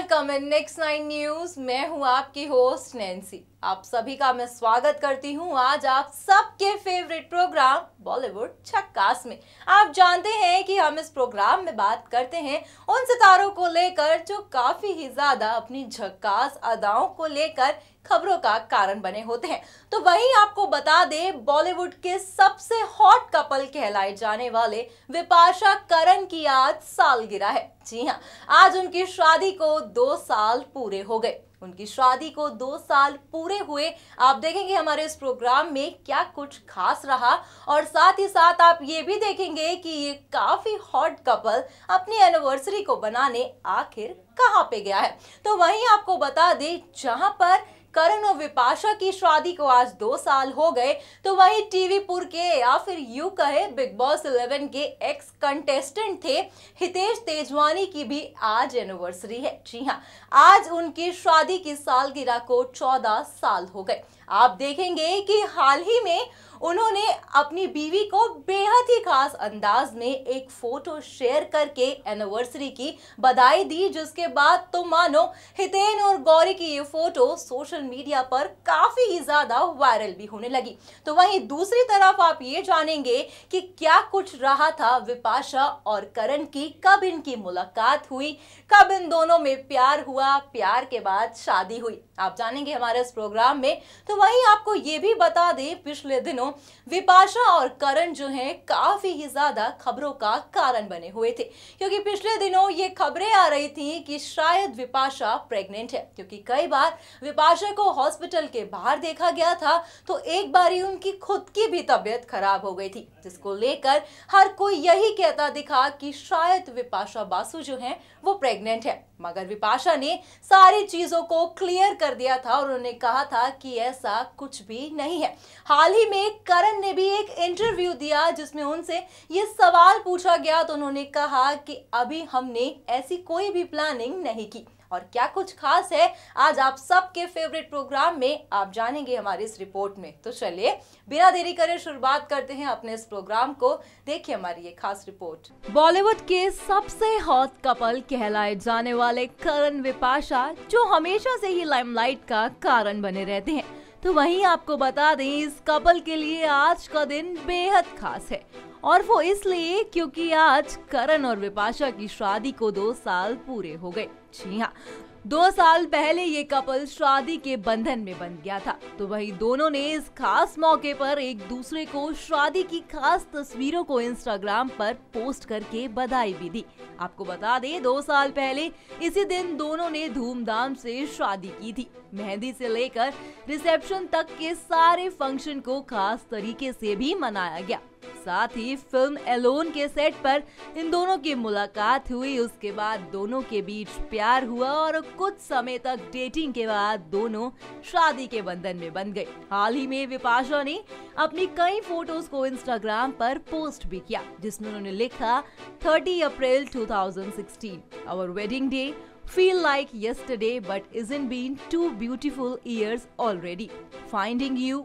Welcome in next 9 news. मैं हूं आपकी होस्ट नैन्सी। आप सभी का मैं स्वागत करती हूं आज आप सबके फेवरेट प्रोग्राम बॉलीवुड झक्कास में। आप जानते हैं कि हम इस प्रोग्राम में बात करते हैं उन सितारों को लेकर जो काफी ही ज्यादा अपनी झक्कास अदाओं को लेकर खबरों का कारण बने होते हैं। तो वहीं आपको बता दें, बॉलीवुड के सबसे हॉट कपल कहलाए जाने वाले विपाशा करण की आज सालगिरह है। जी हाँ, आज उनकी शादी को 2 साल पूरे हो गए। उनकी शादी को 2 साल पूरे हुए। आप देखेंगे हमारे इस प्रोग्राम में क्या कुछ खास रहा, और साथ ही साथ आप ये भी देखेंगे कि ये काफी हॉट कपल अपनी एनिवर्सरी को बनाने आखिर कहाँ पे गया है। तो वहीं आपको बता दें, जहां पर करण और विपाशा की शादी को आज 2 साल हो गए, तो वहीं टीवीपुर के या फिर यूं कहे बिग बॉस 11 के एक्स कंटेस्टेंट थे हितेश तेजवानी की भी आज एनिवर्सरी है। जी हाँ, आज उनकी शादी की सालगिरह को 14 साल हो गए। आप देखेंगे कि हाल ही में उन्होंने अपनी बीवी को बेहद ही खास अंदाज में एक फोटो शेयर करके एनिवर्सरी की बधाई दी, जिसके बाद तो मानो हितेन और गौरी की ये फोटो सोशल मीडिया पर काफी ही ज्यादा वायरल भी होने लगी। तो वहीं दूसरी तरफ आप ये जानेंगे कि क्या कुछ रहा था विपाशा और करण की, कब इनकी मुलाकात हुई, कब इन दोनों में प्यार हुआ, प्यार के बाद शादी हुई, आप जानेंगे हमारे इस प्रोग्राम में। तो वहीं आपको ये भी बता दें, पिछले दिनों विपाशा और करण जो हैं काफी ही ज्यादा खबरों का कारण बने हुए थे, क्योंकि पिछले दिनों ये खबरें आ रही थी कि शायद विपाशा प्रेग्नेंट है। क्योंकि कई बार विपाशा को हॉस्पिटल के बाहर देखा गया था, तो एक बारी उनकी खुद की भी तबीयत खराब हो गई थी, जिसको लेकर हर कोई यही कहता दिखा कि शायद विपाशा बासु जो है वो प्रेग्नेंट है। मगर विपाशा ने सारी चीजों को क्लियर कर दिया था और उन्होंने कहा था कि ऐसा कुछ भी नहीं है। हाल ही में करण ने भी एक इंटरव्यू दिया जिसमें उनसे ये सवाल पूछा गया, तो उन्होंने कहा कि अभी हमने ऐसी कोई भी प्लानिंग नहीं की। और क्या कुछ खास है आज आप सबके फेवरेट प्रोग्राम में आप जानेंगे हमारी इस रिपोर्ट में। तो चलिए बिना देरी करे शुरुआत करते हैं अपने इस प्रोग्राम को। देखिए हमारी ये खास रिपोर्ट। बॉलीवुड के सबसे हॉट कपल कहलाए जाने वाले करण विपाशा जो हमेशा से ही लाइमलाइट का कारण बने रहते हैं, तो वहीं आपको बता दें इस कपल के लिए आज का दिन बेहद खास है, और वो इसलिए क्योंकि आज करण और विपाशा की शादी को 2 साल पूरे हो गए। जी हाँ, 2 साल पहले ये कपल शादी के बंधन में बंध गया था। तो वही दोनों ने इस खास मौके पर एक दूसरे को शादी की खास तस्वीरों को इंस्टाग्राम पर पोस्ट करके बधाई भी दी। आपको बता दें 2 साल पहले इसी दिन दोनों ने धूमधाम से शादी की थी। मेहंदी से लेकर रिसेप्शन तक के सारे फंक्शन को खास तरीके से भी मनाया गया। साथ ही फिल्म एलोन के सेट पर इन दोनों की मुलाकात हुई। उसके बाद दोनों के बीच प्यार हुआ और कुछ समय तक डेटिंग के बाद दोनों शादी के बंधन में बंध गए। हाल ही में विपाशा ने अपनी कई फोटोज को इंस्टाग्राम पर पोस्ट भी किया, जिसमें उन्होंने लिखा 30 अप्रैल 2016 our wedding day feel like yesterday but isn't been 2 beautiful years already. Finding you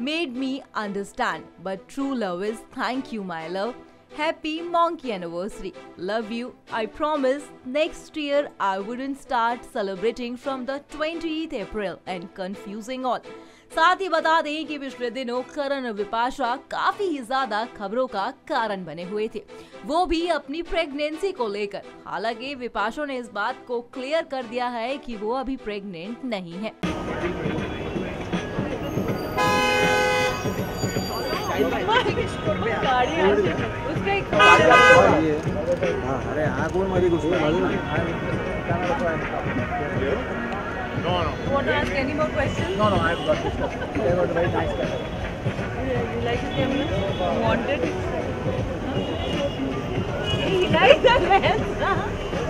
made me understand, but true love is thank you my love. Happy monkey anniversary. Love you. I promise next year I wouldn't start celebrating from the 20th April and confusing all. साथ ही बता दें कि पिछले दिनों करण और विपाशा काफी ही ज्यादा खबरों का कारण बने हुए थे, वो भी अपनी प्रेगनेंसी को लेकर। हालांकि विपाशा ने इस बात को क्लियर कर दिया है कि वो अभी प्रेग्नेंट नहीं है। No. You want to ask any more questions? No, I've got this. They were very nice guys. Yeah, you like the camera? You want it? He likes that man.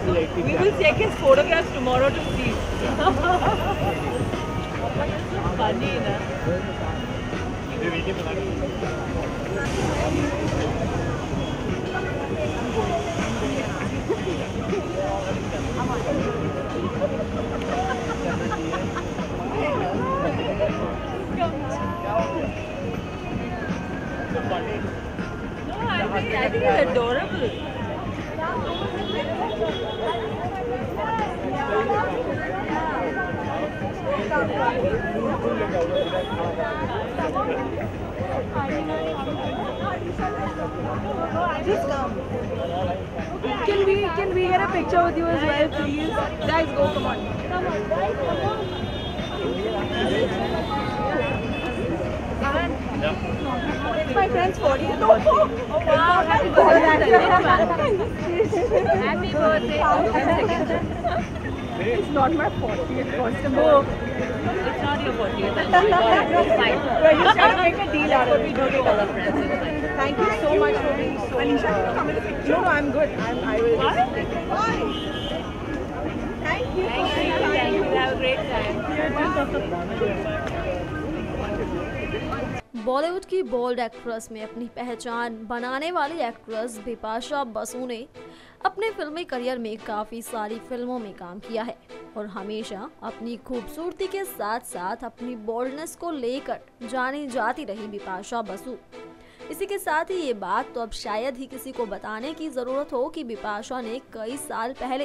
So we will check his photographs tomorrow to see. It's so funny, na? I think it's adorable. Just come. Can we get a picture with you as well, please? Guys, go, come on. Come on, guys, come on. It's my friend's 40th. Oh wow, happy birthday. Happy birthday. It's not my 40th costume. Oh. It's not your 40th. It's fine. We're just trying to make a deal out of it. Don't call our friends. It's fine. Thank you so much for being so. Anisha, come in the picture. No, I'm good. I will. Bye. Thank you. Thank you. Have a great time. Bollywood की bold actress में अपनी पहचान बनाने वाली actress Bipasha Basu ने अपने फिल्मी career में काफ़ी सारी फिल्मों में काम किया है और हमेशा अपनी खूबसूरती के साथ साथ अपनी बोल्डनेस को लेकर जानी जाती रही बिपाशा बसु। इसी के साथ ही ये बात तो अब शायद ही किसी को बताने की ज़रूरत हो कि बिपाशा ने कई साल पहले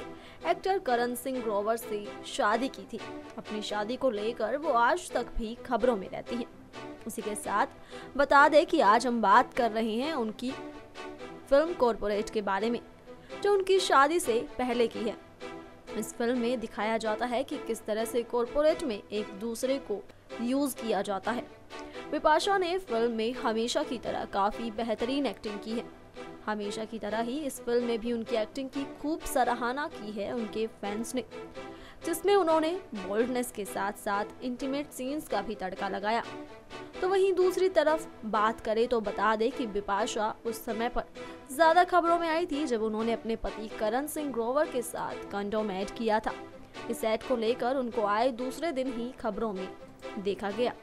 एक्टर करण सिंह ग्रोवर से शादी की थी। अपनी शादी को लेकर वो आज तक भी खबरों में रहती हैं। उसी के साथ बता दें कि आज हम बात कर रहे हैं उनकी फिल्म कॉर्पोरेट के बारे में, जो उनकी शादी से पहले की है। इस फिल्म में दिखाया जाता है कि किस तरह से कॉर्पोरेट में एक दूसरे को यूज किया जाता है। बिपाशा ने फिल्म में हमेशा की तरह काफी बेहतरीन एक्टिंग की है। हमेशा की तरह ही इस फिल्म में भी उनकी एक्टिंग की खूब सराहना की है उनके फैंस ने, जिसमें उन्होंने बोल्डनेस के साथ साथ इंटीमेट सीन्स का भी तड़का लगाया। तो वहीं दूसरी तरफ बात करें तो बता दें कि बिपाशा उस समय पर ज्यादा खबरों में आई थी जब उन्होंने अपने पति करण सिंह ग्रोवर के साथ कंडोम ऐड किया था। इस ऐड को लेकर उनको आए दूसरे दिन ही खबरों में देखा गया।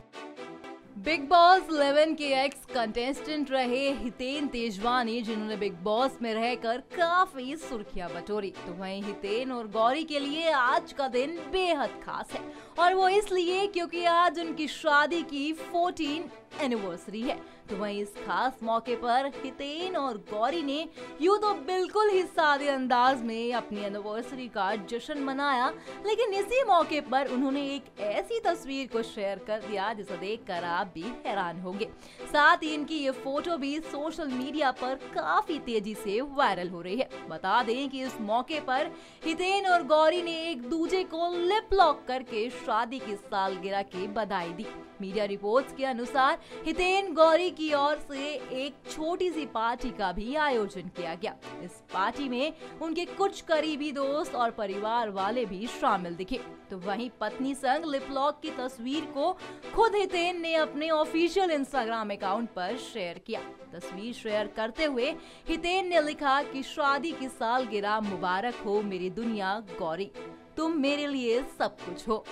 बिग बॉस 11 के एक्स कंटेस्टेंट रहे हितेन तेजवानी, जिन्होंने बिग बॉस में रहकर काफी सुर्खियां बटोरी। तो वहीं हितेन और गौरी के लिए आज का दिन बेहद खास है, और वो इसलिए क्योंकि आज उनकी शादी की 14 एनिवर्सरी है। तो वहीं इस खास मौके पर हितेन और गौरी ने यूं तो बिल्कुल ही सादे अंदाज में अपनी एनिवर्सरी का जश्न मनाया, लेकिन इसी मौके पर उन्होंने एक ऐसी तस्वीर को शेयर कर दिया जिसे देखकर आप भी हैरान होंगे। साथ ही इनकी ये फोटो भी सोशल मीडिया पर काफी तेजी से वायरल हो रही है। बता दें कि इस मौके पर हितेन और गौरी ने एक दूसरे को लिप लॉक करके शादी की सालगिरह की बधाई दी। मीडिया रिपोर्ट्स के अनुसार हितेन गौरी की ओर से एक छोटी सी पार्टी का भी आयोजन किया गया। इस पार्टी में उनके कुछ करीबी दोस्त और परिवार वाले भी शामिल दिखे। तो वहीं पत्नी संग लिप लॉक की तस्वीर को खुद हितेन ने अपने ऑफिशियल इंस्टाग्राम अकाउंट पर शेयर किया। तस्वीर शेयर करते हुए हितेन ने लिखा कि शादी की सालगिरह मुबारक हो मेरी दुनिया गौरी, तुम मेरे लिए सब कुछ हो।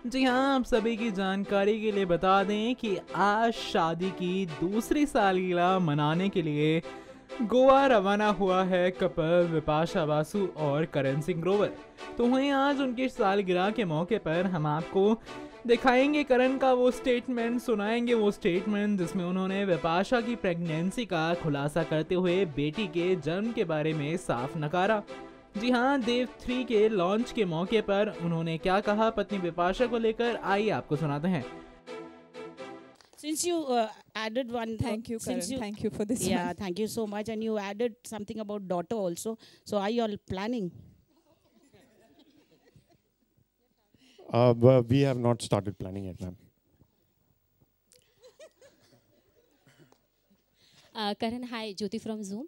जी हाँ, आप सभी की जानकारी के लिए बता दें कि आज शादी की दूसरी सालगिरह मनाने के लिए गोवा रवाना हुआ है कपल बिपाशा बासु और करण सिंह ग्रोवर। तो वहीं आज उनकी सालगिरह के मौके पर हम आपको दिखाएंगे करण का वो स्टेटमेंट, सुनाएंगे वो स्टेटमेंट जिसमें उन्होंने बिपाशा की प्रेगनेंसी का खुलासा करते हुए बेटी के जन्म के बारे में साफ नकारा। जी हाँ, देव 3 के लॉन्च के मौके पर उन्होंने क्या कहा पत्नी बिपाशा को लेकर, आइए आपको सुनाते हैं। Since you added one, Thank you, Karan. Thank you for this. Yeah, one. thank you so much. And you added something about daughter also. So are you all planning? But we have not started planning yet, ma'am. Karan, hi, Jyoti from zoom.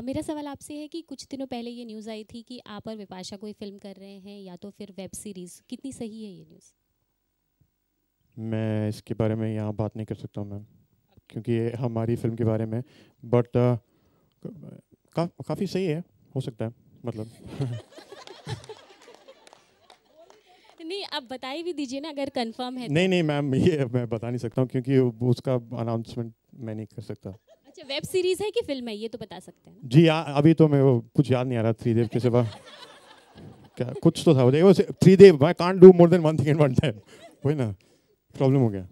मेरा सवाल आपसे है कि कुछ दिनों पहले ये news आई थी कि आप और बिपाशा कोई फिल्म कर रहे हैं या तो फिर वेब सीरीज़, कितनी सही है ये न्यूज़? मैं इसके बारे में यहाँ बात नहीं कर सकता हूँ मैम, क्योंकि ये हमारी फिल्म के बारे में, बट काफ़ी सही है, हो सकता है मतलब। नहीं, आप बताई भी दीजिए ना अगर कंफर्म है। नहीं मैम, ये मैं बता नहीं सकता हूँ क्योंकि उसका अनाउंसमेंट मैं नहीं कर सकता। अच्छा, वेब सीरीज़ है कि फिल्म है, ये तो बता सकते हैं ना? जी अभी तो मैं वो कुछ याद नहीं आ रहा। 3 देव के सिवा क्या कुछ तो था, देखो 3 देव, I can't do more than one thing at one time, वही ना प्रॉब्लम हो गया।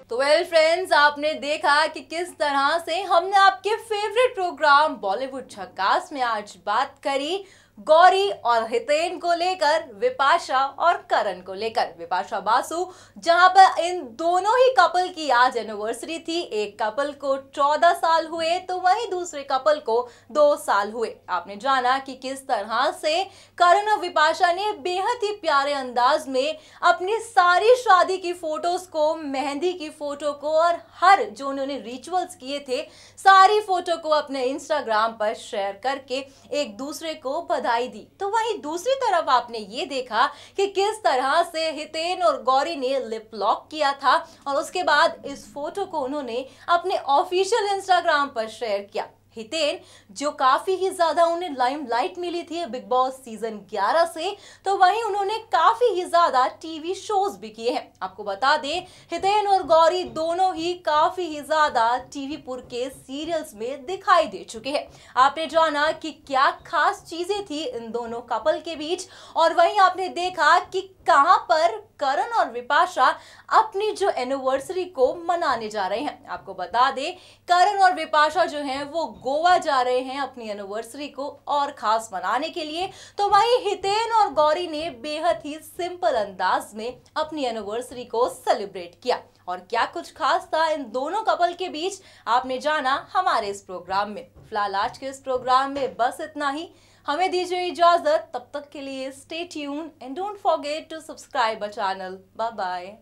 तो वेल फ्रेंड्स, आपने देखा कि किस तरह से हमने आपके फेवरेट प्रोग्राम बॉलीवुड झक्कास में आज बात करी गौरी और हितेन को लेकर, विपाशा और करण को लेकर। विपाशा बासु, जहां पर इन दोनों ही कपल की आज एनिवर्सरी थी। एक कपल को 14 साल हुए तो वहीं दूसरे कपल को 2 साल हुए। आपने जाना कि किस तरह से करण और विपाशा ने बेहद ही प्यारे अंदाज में अपनी सारी शादी की फोटोज को, मेहंदी की फोटो को और हर जो उन्होंने रिचुअल्स किए थे सारी फोटो को अपने इंस्टाग्राम पर शेयर करके एक दूसरे को बधाई दी। तो वहीं दूसरी तरफ आपने ये देखा कि किस तरह से हितेन और गौरी ने लिप लॉक किया था और उसके बाद इस फोटो को उन्होंने अपने ऑफिशियल इंस्टाग्राम पर शेयर किया। हितेन जो काफी ही ज्यादा उन्हें लाइमलाइट मिली थी बिग बॉस सीजन 11 से, तो वहीं उन्होंने काफी ही ज्यादा टीवी शोज भी किए हैं। आपको बता दें हितेन और गौरी दोनों ही काफी ही ज्यादा टीवी पुर के सीरियल्स में दिखाई दे चुके हैं। आपने जाना कि क्या खास चीजें थी इन दोनों कपल के बीच और वहीं आपने देखा कि कहां पर करण और विपाशा अपनी जो एनिवर्सरी को मनाने जा रहे हैं। आपको बता दें करण और विपाशा जो हैं वो गोवा जा रहे हैं अपनी एनिवर्सरी को और खास मनाने के लिए। तो वहीं हितेन और गौरी ने बेहद ही सिंपल अंदाज में अपनी एनिवर्सरी को सेलिब्रेट किया। और क्या कुछ खास था इन दोनों कपल के बीच आपने जाना हमारे इस प्रोग्राम में। फिलहाल आज के इस प्रोग्राम में बस इतना ही। हमें दीजिए इजाजत, तब तक के लिए stay tune and don't forget to subscribe our channel. Bye bye.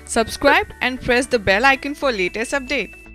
Subscribe and press the bell icon for latest update.